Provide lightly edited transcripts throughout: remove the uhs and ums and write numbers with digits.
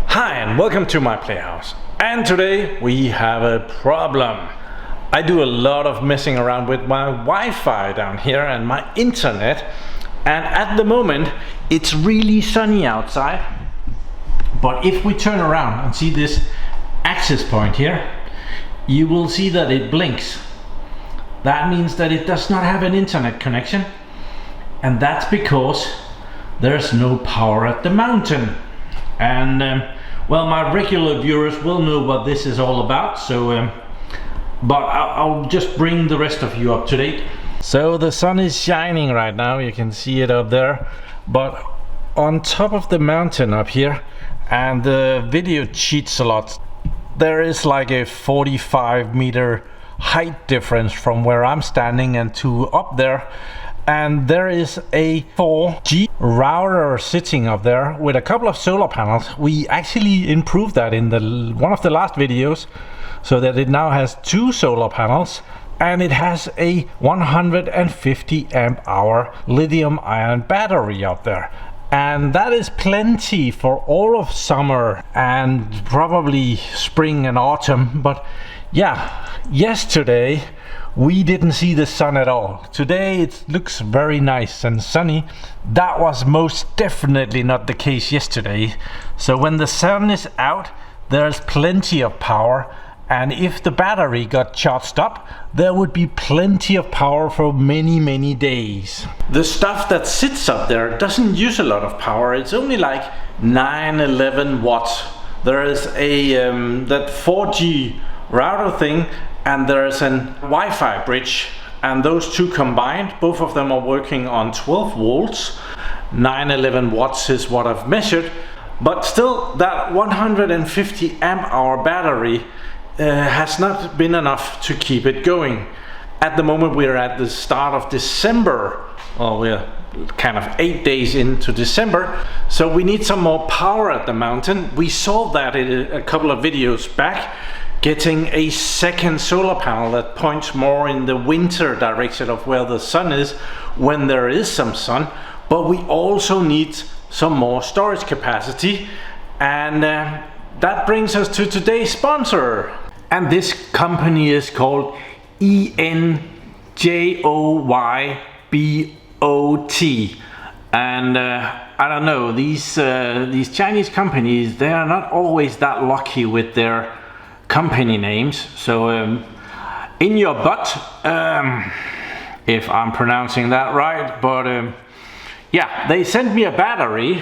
Hi and welcome to my playhouse. And today we have a problem. I do a lot of messing around with my Wi-Fi down here and my internet, and at the moment it's really sunny outside. But if we turn around and see this access point here, you will see that it blinks. That means that it does not have an internet connection, and that's because there's no power at the mountain. And well, my regular viewers will know what this is all about, so but I'll just bring the rest of you up to date. So the sun is shining right now, you can see it up there, but on top of the mountain up here, and the video cheats a lot, there is like a 45-meter height difference from where I'm standing and to up there. And there is a 4G router sitting up there with a couple of solar panels. We actually improved that in one of the last videos, so that it now has 2 solar panels, and it has a 150 amp hour lithium ion battery up there. And that is plenty for all of summer and probably spring and autumn. But yeah, yesterday we didn't see the sun at all. Today it looks very nice and sunny. That was most definitely not the case yesterday. So when the sun is out, there's plenty of power, and if the battery got charged up, there would be plenty of power for many days. The stuff that sits up there doesn't use a lot of power. It's only like 9-11 watts. There is a that 4G router thing, and there's an Wi-Fi bridge, and those two combined, both of them are working on 12 volts. 9-11 watts is what I've measured, but still that 150 amp hour battery has not been enough to keep it going. At the moment we're at the start of December, or we're kind of 8 days into December, so we need some more power at the mountain. We saw that in a couple of videos back, getting a second solar panel that points more in the winter direction of where the sun is when there is some sun. But we also need some more storage capacity, and that brings us to today's sponsor. And this company is called Enjoybot. And I don't know, these Chinese companies, they are not always that lucky with their company names. So Enjoybot, if I'm pronouncing that right, but yeah, they sent me a battery,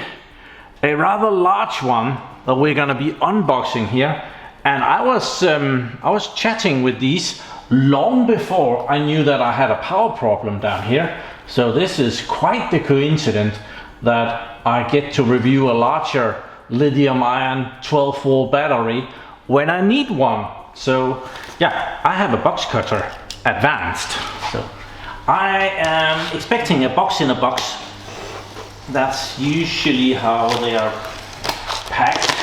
a rather large one that we're gonna be unboxing here. And I was chatting with these long before I knew that I had a power problem down here. So this is quite the coincidence that I get to review a larger lithium ion 12 volt battery when I need one. So yeah, I have a box cutter advanced. So I am expecting a box in a box. That's usually how they are packed.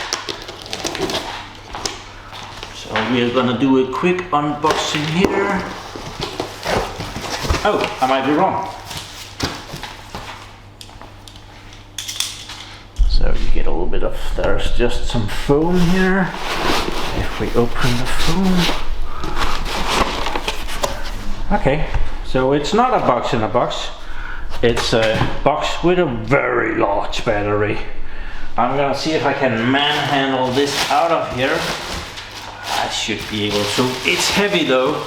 So we're gonna do a quick unboxing here. Oh, I might be wrong. So you get a little bit of, there's just some foam here. If we open the foam. Okay, so it's not a box in a box. It's a box with a very large battery. I'm gonna see if I can manhandle this out of here. I should be able to. It's heavy though.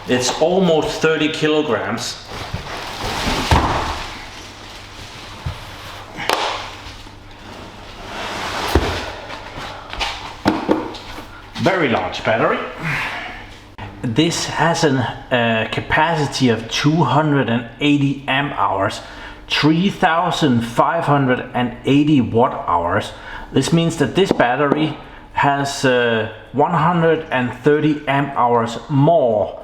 It's almost 30 kilograms. Very large battery. This has a capacity of 280 amp hours, 3,580 watt hours. This means that this battery has 130 amp hours more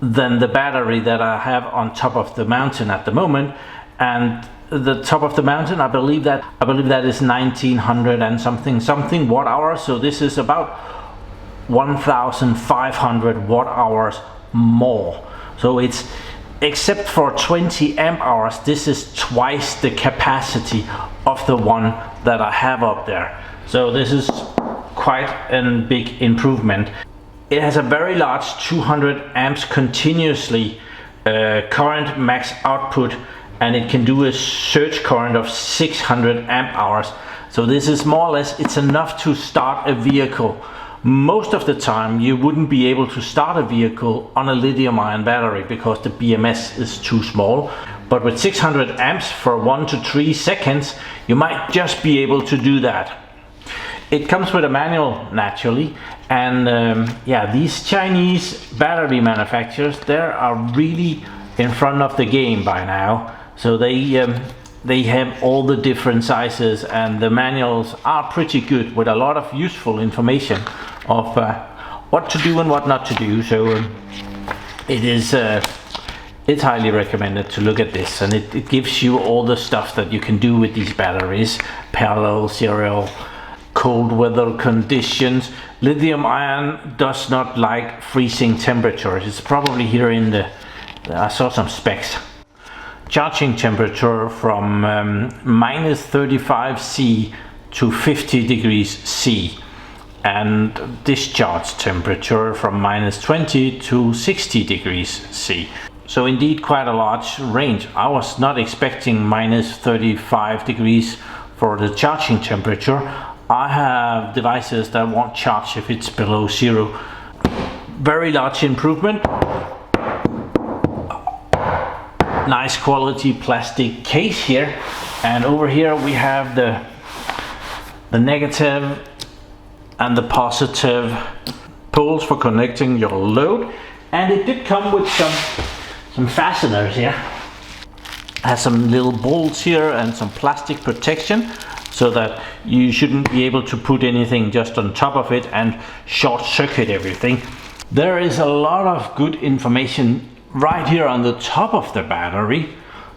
than the battery that I have on top of the mountain at the moment. And the top of the mountain, I believe that is 1900 and something watt hours. So this is about 1,500 watt hours more. So it's except for 20 amp hours, this is twice the capacity of the one that I have up there. So this is quite a big improvement. It has a very large 200 amps continuously current max output, and it can do a surge current of 600 amp hours. So this is more or less, it's enough to start a vehicle. Most of the time you wouldn't be able to start a vehicle on a lithium-ion battery because the BMS is too small. But with 600 amps for 1 to 3 seconds, you might just be able to do that. It comes with a manual naturally, and yeah, these Chinese battery manufacturers, they are really in front of the game by now. So they have all the different sizes, and the manuals are pretty good with a lot of useful information of what to do and what not to do. So it's highly recommended to look at this, and it gives you all the stuff that you can do with these batteries: parallel, serial, cold weather conditions. Lithium ion does not like freezing temperatures. It's probably here in the, I saw some specs. Charging temperature from minus 35 C to 50 degrees C, and discharge temperature from minus 20 to 60 degrees C. So indeed quite a large range. I was not expecting minus 35 degrees for the charging temperature. I have devices that won't charge if it's below 0. Very large improvement. Nice quality plastic case here, and over here we have the negative and the positive poles for connecting your load, and it did come with some fasteners here. It has some little bolts here and some plastic protection, so that you shouldn't be able to put anything just on top of it and short circuit everything. There is a lot of good information right here on the top of the battery,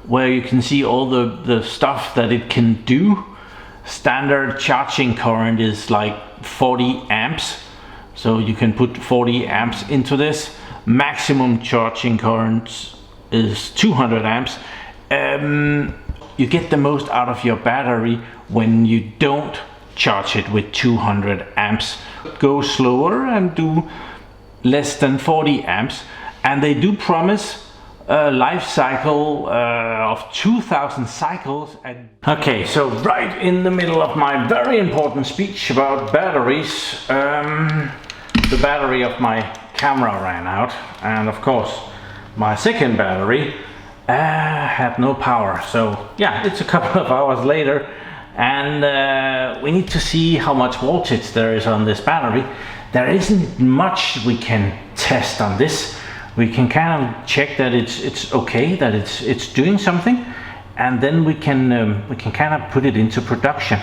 where you can see all the stuff that it can do. Standard charging current is like 40 amps, so you can put 40 amps into this. Maximum charging current is 200 amps. You get the most out of your battery when you don't charge it with 200 amps. Go slower and do less than 40 amps, and they do promise a life cycle of 2000 cycles. Okay, so right in the middle of my very important speech about batteries, the battery of my camera ran out, and of course my second battery had no power. So yeah, it's a couple of hours later, and we need to see how much voltage there is on this battery. There isn't much we can test on this. We can kind of check that it's okay, that it's doing something, and then we can kind of put it into production.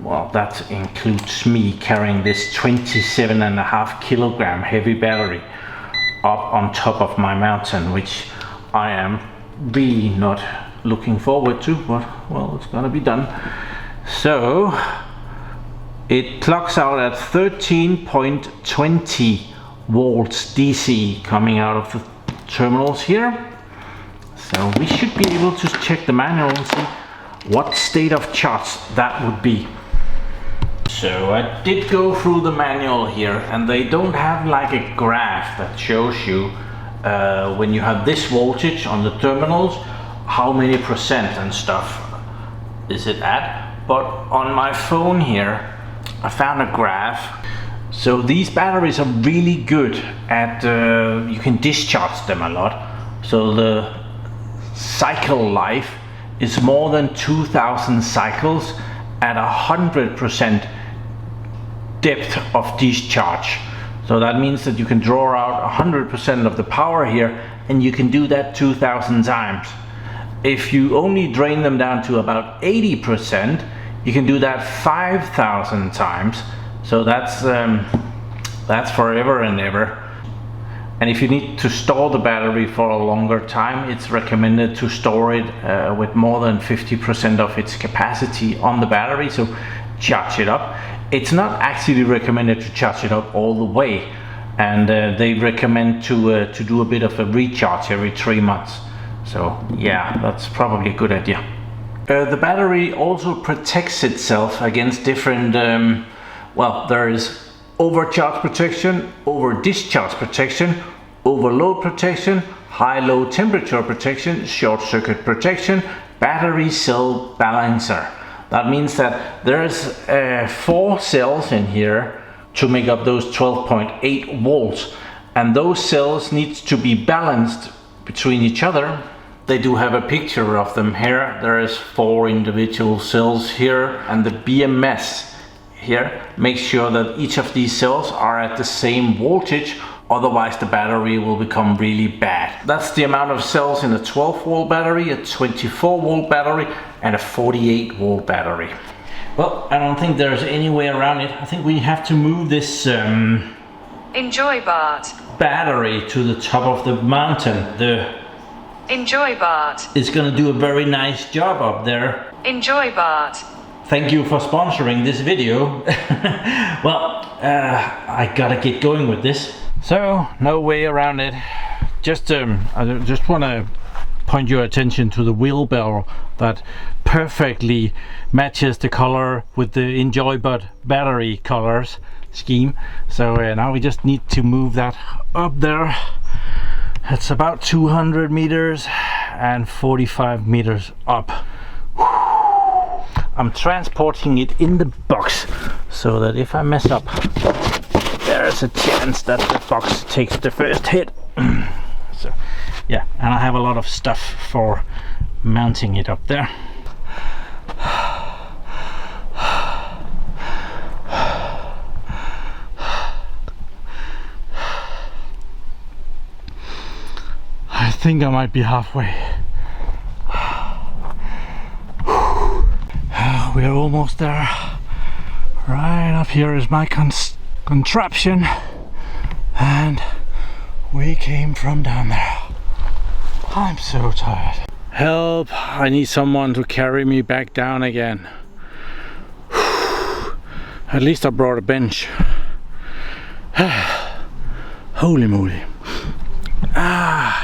Well, that includes me carrying this 27.5 kilogram heavy battery up on top of my mountain, which I am really not looking forward to, but well, it's gonna be done. So it clocks out at 13.20 volts DC coming out of the terminals here. So we should be able to check the manual and see what state of charge that would be. So I did go through the manual here, and they don't have like a graph that shows you when you have this voltage on the terminals, how many percent and stuff is it at. But on my phone here, I found a graph. So these batteries are really good at, you can discharge them a lot. So the cycle life is more than 2000 cycles at 100% depth of discharge. So that means that you can draw out 100% of the power here, and you can do that 2000 times. If you only drain them down to about 80%, you can do that 5000 times. So that's forever and ever. And if you need to store the battery for a longer time, it's recommended to store it with more than 50% of its capacity on the battery, so charge it up. It's not actually recommended to charge it up all the way. and they recommend to do a bit of a recharge every 3 months. So yeah, that's probably a good idea. The battery also protects itself against different, well, there is overcharge protection, over discharge protection, overload protection, high-low temperature protection, short circuit protection, battery cell balancer. That means that there's 4 cells in here to make up those 12.8 volts, and those cells need to be balanced between each other. They do have a picture of them here. There is 4 individual cells here, and the BMS here makes sure that each of these cells are at the same voltage, otherwise the battery will become really bad. That's the amount of cells in a 12 volt battery, a 24 volt battery, and a 48 volt battery. Well, I don't think there's any way around it. I think we have to move this Enjoybot battery to the top of the mountain. The Enjoybot is gonna do a very nice job up there. Enjoybot. Thank you for sponsoring this video. Well, I gotta get going with this. So, no way around it. Just I just wanna point your attention to the wheelbarrow that perfectly matches the color with the Enjoybot battery colors scheme. So now we just need to move that up there. It's about 200 meters and 45 meters up. I'm transporting it in the box so that if I mess up, there's a chance that the box takes the first hit. So yeah, and I have a lot of stuff for mounting it up there. I think I might be halfway. We're almost there. Right up here is my contraption, and we came from down there. I'm so tired. Help! I need someone to carry me back down again. At least I brought a bench. Holy moly.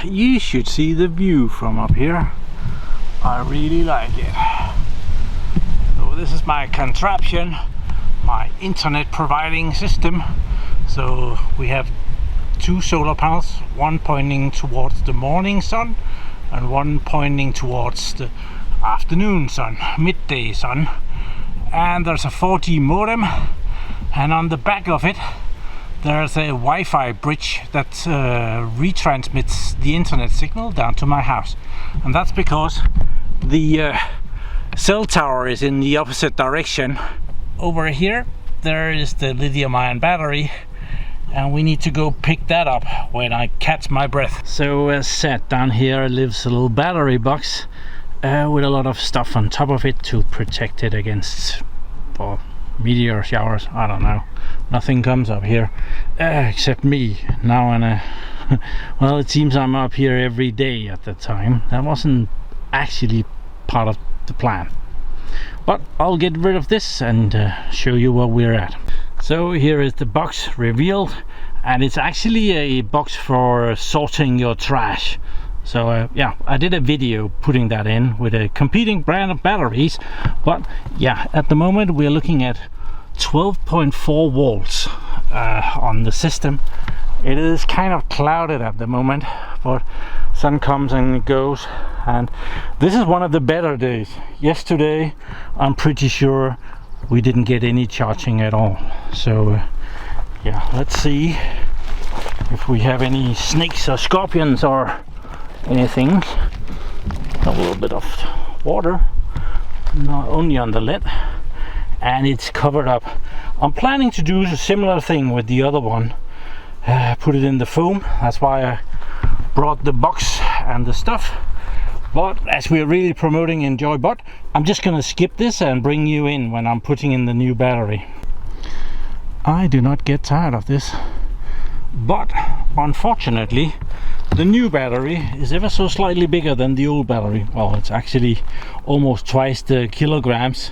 You should see the view from up here. I really like it. So this is my contraption, my internet providing system. So we have 2 solar panels, one pointing towards the morning sun and one pointing towards the afternoon sun, midday sun. And there's a 4G modem, and on the back of it there's a Wi-Fi bridge that retransmits the internet signal down to my house. And that's because the cell tower is in the opposite direction. Over here there is the lithium-ion battery, and we need to go pick that up when I catch my breath. So as said, down here lives a little battery box with a lot of stuff on top of it to protect it against meteor showers. I don't know, nothing comes up here except me now and well, it seems I'm up here every day at the time. That wasn't actually part of the plan, but I'll get rid of this and show you where we're at. So here is the box revealed, and it's actually a box for sorting your trash. So yeah, I did a video putting that in with a competing brand of batteries, but yeah, at the moment we're looking at 12.4 volts on the system. It is kind of clouded at the moment, but sun comes and goes, and this is one of the better days. Yesterday I'm pretty sure we didn't get any charging at all. So yeah, let's see if we have any snakes or scorpions or anything. A little bit of water, not only on the lid, and it's covered up. I'm planning to do a similar thing with the other one, put it in the foam. That's why I brought the box and the stuff. But as we're really promoting Enjoybot, I'm just gonna skip this and bring you in when I'm putting in the new battery. I do not get tired of this, but unfortunately the new battery is ever so slightly bigger than the old battery. Well, it's actually almost twice the kilograms,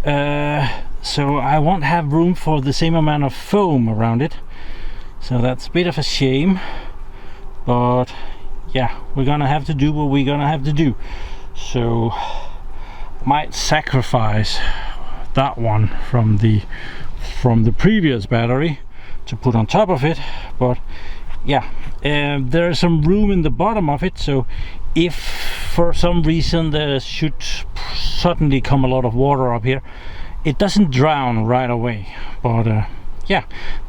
so I won't have room for the same amount of foam around it. So that's a bit of a shame, but yeah, we're gonna have to do what we're gonna have to do. So might sacrifice that one from the previous battery to put on top of it, but yeah, there's some room in the bottom of it, so if for some reason there should suddenly come a lot of water up here, it doesn't drown right away. But yeah,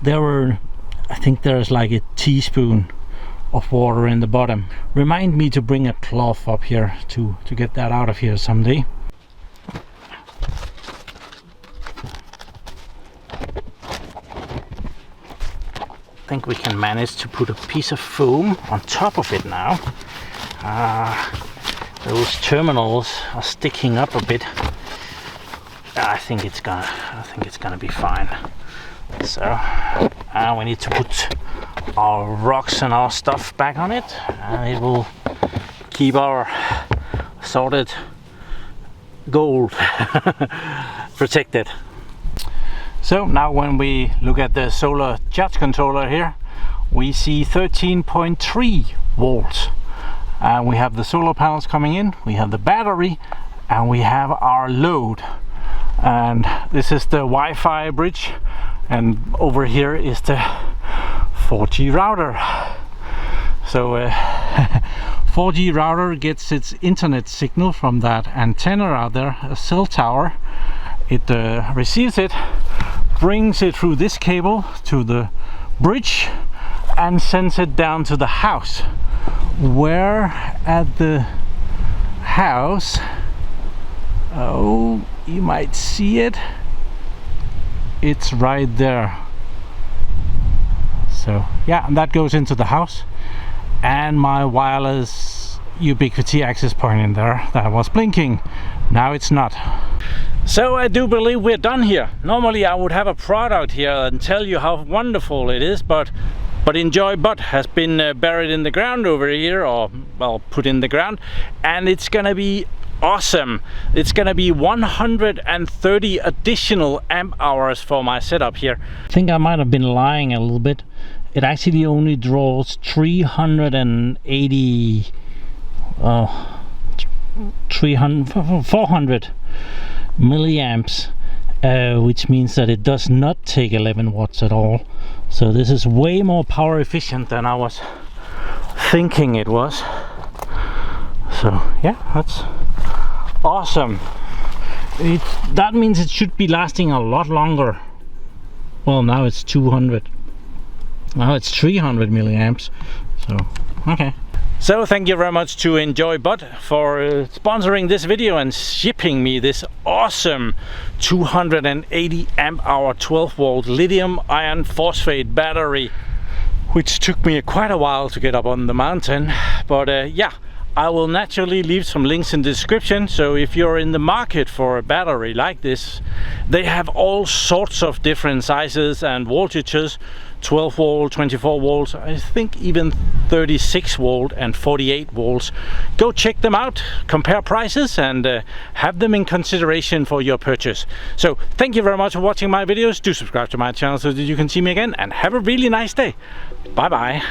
I think there's like a teaspoon of water in the bottom. Remind me to bring a cloth up here to get that out of here someday. I think we can manage to put a piece of foam on top of it now. Those terminals are sticking up a bit. I think it's gonna be fine. So we need to put our rocks and our stuff back on it, and it will keep our sorted gold protected. So now when we look at the solar charge controller here, we see 13.3 volts. And we have the solar panels coming in, we have the battery, and we have our load. And this is the Wi-Fi bridge, and over here is the 4G router. So 4G router gets its internet signal from that antenna out there, a cell tower. It receives it, brings it through this cable to the bridge, and sends it down to the house, where at the house, oh, you might see it, it's right there. So yeah, and that goes into the house, and my wireless Ubiquiti access point in there that was blinking, now it's not. So I do believe we're done here. Normally I would have a product here and tell you how wonderful it is, but Enjoybot has been buried in the ground over here, or well, put in the ground, and it's gonna be awesome. It's gonna be 130 additional amp hours for my setup here. I think I might have been lying a little bit. It actually only draws 400 milliamps, which means that it does not take 11 watts at all. So this is way more power efficient than I was thinking it was. So yeah, that's awesome. That means it should be lasting a lot longer. Well, now it's 200. Now it's 300 milliamps. So okay. So thank you very much to Enjoybot for sponsoring this video and shipping me this awesome 280 amp hour 12 volt lithium iron phosphate battery, which took me quite a while to get up on the mountain. But yeah, I will naturally leave some links in the description, so if you're in the market for a battery like this, they have all sorts of different sizes and voltages, 12 volt, 24 volts, I think even 36 volt and 48 volts. Go check them out, compare prices, and have them in consideration for your purchase. So thank you very much for watching my videos. Do subscribe to my channel so that you can see me again, and have a really nice day. Bye bye.